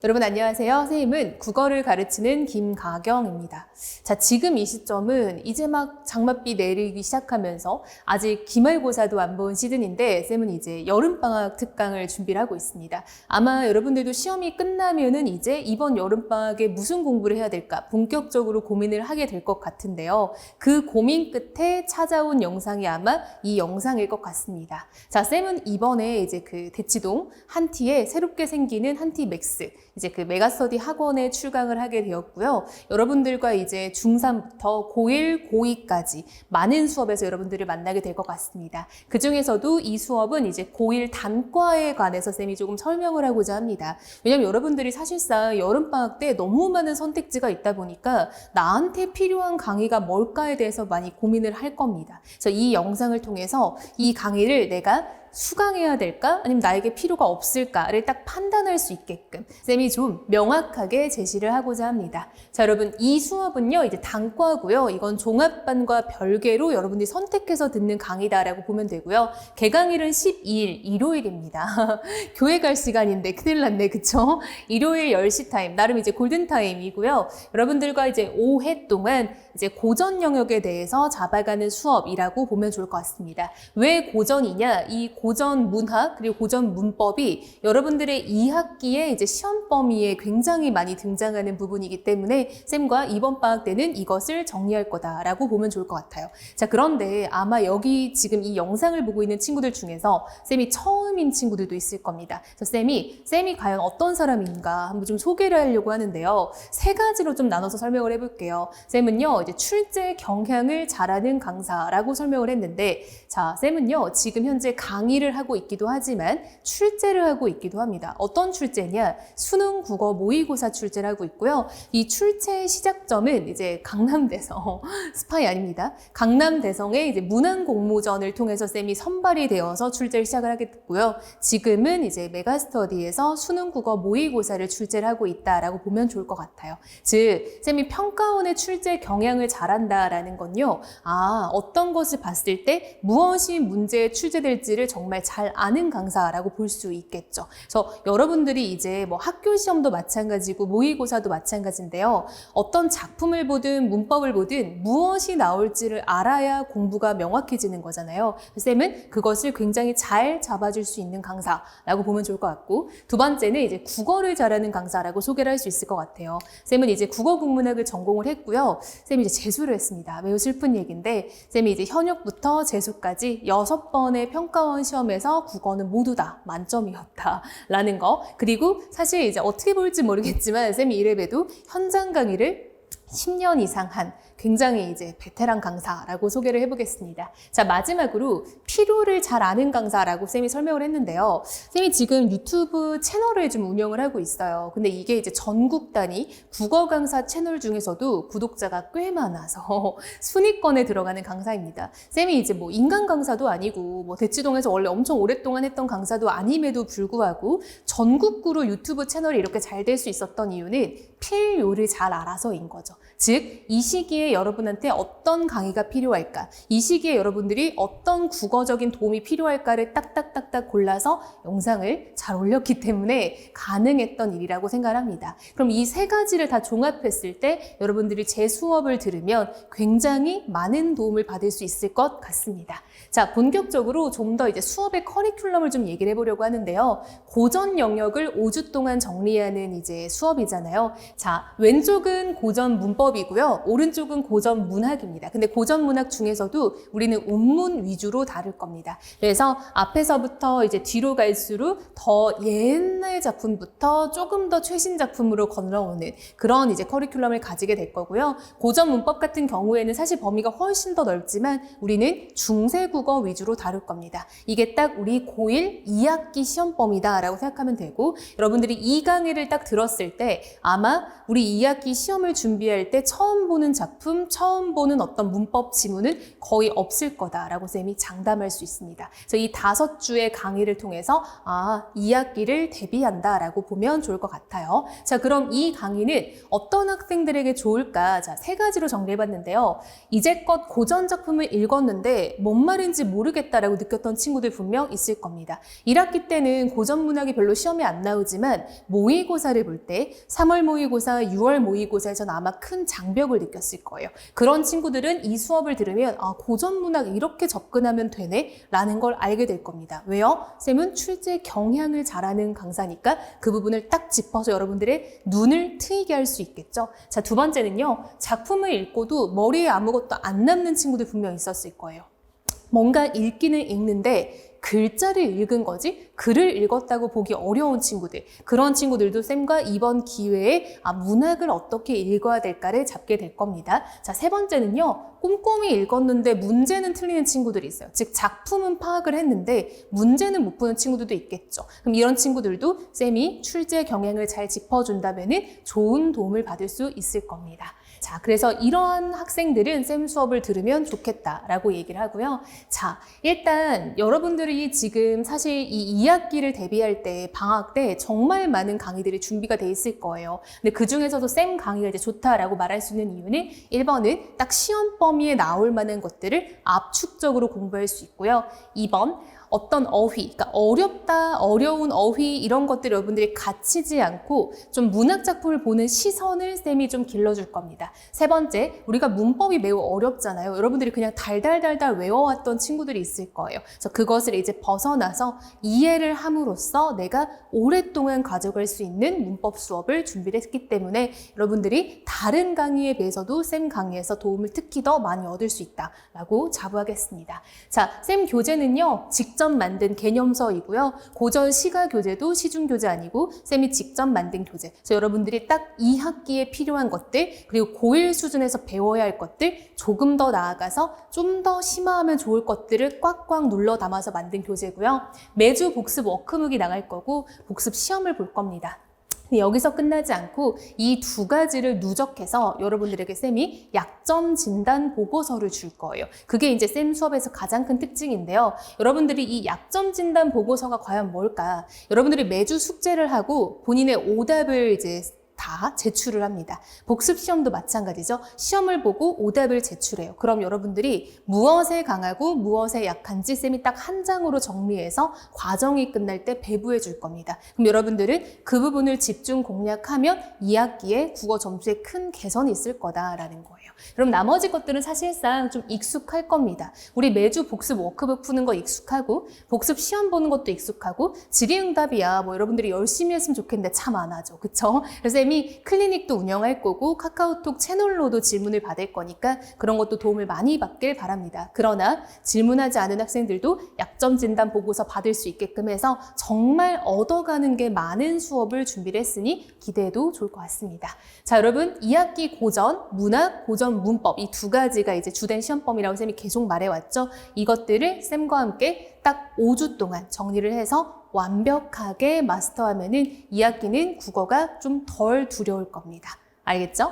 여러분 안녕하세요. 선생님은 국어를 가르치는 김가경입니다. 자, 지금 이 시점은 이제 막 장맛비 내리기 시작하면서 아직 기말고사도 안 본 시즌인데 쌤은 이제 여름방학 특강을 준비를 하고 있습니다. 아마 여러분들도 시험이 끝나면은 이제 이번 여름방학에 무슨 공부를 해야 될까 본격적으로 고민을 하게 될 것 같은데요. 그 고민 끝에 찾아온 영상이 아마 이 영상일 것 같습니다. 자, 쌤은 이번에 이제 그 대치동 한티에 새롭게 생기는 한티 맥스 이제 그 메가스터디 학원에 출강을 하게 되었고요. 여러분들과 이제 중3부터 고1, 고2까지 많은 수업에서 여러분들을 만나게 될 것 같습니다. 그 중에서도 이 수업은 이제 고1 단과에 관해서 쌤이 조금 설명을 하고자 합니다. 왜냐면 여러분들이 사실상 여름방학 때 너무 많은 선택지가 있다 보니까 나한테 필요한 강의가 뭘까에 대해서 많이 고민을 할 겁니다. 그래서 이 영상을 통해서 이 강의를 내가 수강해야 될까? 아니면 나에게 필요가 없을까를 딱 판단할 수 있게끔 쌤이 좀 명확하게 제시를 하고자 합니다. 자, 여러분 이 수업은요 이제 단과고요. 이건 종합반과 별개로 여러분들이 선택해서 듣는 강의다라고 보면 되고요. 개강일은 12일 일요일입니다. 교회 갈 시간인데 큰일 났네, 그쵸? 일요일 10시 타임, 나름 이제 골든타임이고요. 여러분들과 이제 5회 동안 이제 고전 영역에 대해서 잡아가는 수업이라고 보면 좋을 것 같습니다. 왜 고전이냐? 이 고전 문학 그리고 고전 문법이 여러분들의 2학기에 이제 시험 범위에 굉장히 많이 등장하는 부분이기 때문에 쌤과 이번 방학 때는 이것을 정리할 거다라고 보면 좋을 것 같아요. 자, 그런데 아마 여기 지금 이 영상을 보고 있는 친구들 중에서 쌤이 처음인 친구들도 있을 겁니다. 그래서 쌤이 과연 어떤 사람인가 한번 좀 소개를 하려고 하는데요. 세 가지로 좀 나눠서 설명을 해볼게요. 쌤은요 이제 출제 경향을 잘하는 강사라고 설명을 했는데, 자, 쌤은요 지금 현재 강의를 하고 있기도 하지만 출제를 하고 있기도 합니다. 어떤 출제냐? 수능 국어 모의고사 출제를 하고 있고요. 이 출제 시작점은 이제 강남대성 스파이 아닙니다. 강남대성의 이제 문항공모전을 통해서 쌤이 선발이 되어서 출제를 시작을 하게 됐고요. 지금은 이제 메가스터디에서 수능 국어 모의고사를 출제를 하고 있다라고 보면 좋을 것 같아요. 즉 쌤이 평가원의 출제 경향을 잘한다라는 건요. 어떤 것을 봤을 때 무엇이 문제에 출제될지를 정말 잘 아는 강사라고 볼 수 있겠죠. 그래서 여러분들이 이제 뭐 학교 시험도 마찬가지고 모의고사도 마찬가지인데요. 어떤 작품을 보든 문법을 보든 무엇이 나올지를 알아야 공부가 명확해지는 거잖아요. 쌤은 그것을 굉장히 잘 잡아줄 수 있는 강사라고 보면 좋을 것 같고, 두 번째는 이제 국어를 잘하는 강사라고 소개를 할 수 있을 것 같아요. 쌤은 이제 국어국문학을 전공을 했고요. 쌤이 이제 재수를 했습니다. 매우 슬픈 얘기인데 쌤이 이제 현역부터 재수까지 6번의 평가원 시험에서 국어는 모두 다 만점이었다라는 거. 그리고 사실 이제 어떻게 볼지 모르겠지만 쌤이 이래봬도 현장 강의를 10년 이상 한 굉장히 이제 베테랑 강사라고 소개를 해보겠습니다. 자, 마지막으로 필요를 잘 아는 강사라고 쌤이 설명을 했는데요. 쌤이 지금 유튜브 채널을 좀 운영을 하고 있어요. 근데 이게 이제 전국 단위 국어 강사 채널 중에서도 구독자가 꽤 많아서 순위권에 들어가는 강사입니다. 쌤이 이제 뭐 인간 강사도 아니고 뭐 대치동에서 원래 엄청 오랫동안 했던 강사도 아님에도 불구하고 전국구로 유튜브 채널이 이렇게 잘 될 수 있었던 이유는 필요를 잘 알아서인 거죠. 즉, 이 시기에 여러분한테 어떤 강의가 필요할까? 이 시기에 여러분들이 어떤 국어적인 도움이 필요할까를 딱딱딱딱 골라서 영상을 잘 올렸기 때문에 가능했던 일이라고 생각합니다. 그럼 이 세 가지를 다 종합했을 때 여러분들이 제 수업을 들으면 굉장히 많은 도움을 받을 수 있을 것 같습니다. 자, 본격적으로 좀 더 이제 수업의 커리큘럼을 좀 얘기를 해보려고 하는데요. 고전 영역을 5주 동안 정리하는 이제 수업이잖아요. 자, 왼쪽은 고전 문법이고요. 오른쪽은 고전 문학입니다. 근데 고전 문학 중에서도 우리는 운문 위주로 다룰 겁니다. 그래서 앞에서부터 이제 뒤로 갈수록 더 옛날 작품부터 조금 더 최신 작품으로 건너오는 그런 이제 커리큘럼을 가지게 될 거고요. 고전 문법 같은 경우에는 사실 범위가 훨씬 더 넓지만 우리는 중세국어 위주로 다룰 겁니다. 이게 딱 우리 고1 2학기 시험 범위다라고 생각하면 되고, 여러분들이 이 강의를 딱 들었을 때 아마 우리 2학기 시험을 준비할 대비할 때 처음 보는 작품, 처음 보는 어떤 문법 지문은 거의 없을 거다라고 쌤이 장담할 수 있습니다. 그래서 이 5주의 강의를 통해서 2학기를 대비한다라고 보면 좋을 것 같아요. 자, 그럼 이 강의는 어떤 학생들에게 좋을까? 자, 3가지로 정리해봤는데요. 이제껏 고전 작품을 읽었는데 뭔 말인지 모르겠다라고 느꼈던 친구들 분명 있을 겁니다. 1학기 때는 고전 문학이 별로 시험에 안 나오지만 모의고사를 볼 때 3월 모의고사, 6월 모의고사에서는 아마 큰 장벽을 느꼈을 거예요. 그런 친구들은 이 수업을 들으면 고전 문학 이렇게 접근하면 되네? 라는 걸 알게 될 겁니다. 왜요? 쌤은 출제 경향을 잘하는 강사니까 그 부분을 딱 짚어서 여러분들의 눈을 트이게 할 수 있겠죠. 자, 2번째는요. 작품을 읽고도 머리에 아무것도 안 남는 친구들 분명 있었을 거예요. 뭔가 읽기는 읽는데 글자를 읽은 거지 글을 읽었다고 보기 어려운 친구들, 그런 친구들도 쌤과 이번 기회에 문학을 어떻게 읽어야 될까를 잡게 될 겁니다. 자, 3번째는요. 꼼꼼히 읽었는데 문제는 틀리는 친구들이 있어요. 즉 작품은 파악을 했는데 문제는 못 푸는 친구들도 있겠죠. 그럼 이런 친구들도 쌤이 출제 경향을 잘 짚어준다면 좋은 도움을 받을 수 있을 겁니다. 자, 그래서 이러한 학생들은 쌤 수업을 들으면 좋겠다라고 얘기를 하고요. 자, 일단 여러분들이 지금 사실 이 2학기를 대비할 때 방학 때 정말 많은 강의들이 준비가 돼 있을 거예요. 근데 그 중에서도 쌤 강의가 이제 좋다라고 말할 수 있는 이유는 1번은 딱 시험 범위에 나올 만한 것들을 압축적으로 공부할 수 있고요. 2번, 어떤 어휘, 그러니까 어렵다, 어려운 어휘 이런 것들 여러분들이 갇히지 않고 좀 문학 작품을 보는 시선을 쌤이 좀 길러줄 겁니다. 3번째, 우리가 문법이 매우 어렵잖아요. 여러분들이 그냥 달달달달 외워왔던 친구들이 있을 거예요. 그래서 그것을 이제 벗어나서 이해를 함으로써 내가 오랫동안 가져갈 수 있는 문법 수업을 준비를 했기 때문에 여러분들이 다른 강의에 비해서도 쌤 강의에서 도움을 특히 더 많이 얻을 수 있다라고 자부하겠습니다. 자, 쌤 교재는요. 직접 만든 개념서이고요. 고전 시가 교재도 시중 교재 아니고 쌤이 직접 만든 교재. 그래서 여러분들이 딱 2학기에 필요한 것들 그리고 고1 수준에서 배워야 할 것들 조금 더 나아가서 좀 더 심화하면 좋을 것들을 꽉꽉 눌러 담아서 만든 교재고요. 매주 복습 워크북이 나갈 거고 복습 시험을 볼 겁니다. 여기서 끝나지 않고 이 2가지를 누적해서 여러분들에게 쌤이 약점 진단 보고서를 줄 거예요. 그게 이제 쌤 수업에서 가장 큰 특징인데요. 여러분들이 이 약점 진단 보고서가 과연 뭘까? 여러분들이 매주 숙제를 하고 본인의 오답을 이제 다 제출을 합니다. 복습 시험도 마찬가지죠. 시험을 보고 오답을 제출해요. 그럼 여러분들이 무엇에 강하고 무엇에 약한지 쌤이 딱 한 장으로 정리해서 과정이 끝날 때 배부해 줄 겁니다. 그럼 여러분들은 그 부분을 집중 공략하면 2학기에 국어 점수에 큰 개선이 있을 거다라는 거예요. 그럼 나머지 것들은 사실상 좀 익숙할 겁니다. 우리 매주 복습 워크북 푸는 거 익숙하고 복습 시험 보는 것도 익숙하고 질의응답이야 뭐 여러분들이 열심히 했으면 좋겠는데 참 안 하죠. 그쵸? 그래서 쌤이 클리닉도 운영할 거고 카카오톡 채널로도 질문을 받을 거니까 그런 것도 도움을 많이 받길 바랍니다. 그러나 질문하지 않은 학생들도 약점 진단 보고서 받을 수 있게끔 해서 정말 얻어가는 게 많은 수업을 준비를 했으니 기대해도 좋을 것 같습니다. 자, 여러분 2학기 고전, 문학, 고전 문법 이 2가지가 이제 주된 시험범위라고 쌤이 계속 말해왔죠. 이것들을 쌤과 함께 딱 5주 동안 정리를 해서 완벽하게 마스터하면은 2학기는 국어가 좀 덜 두려울 겁니다. 알겠죠?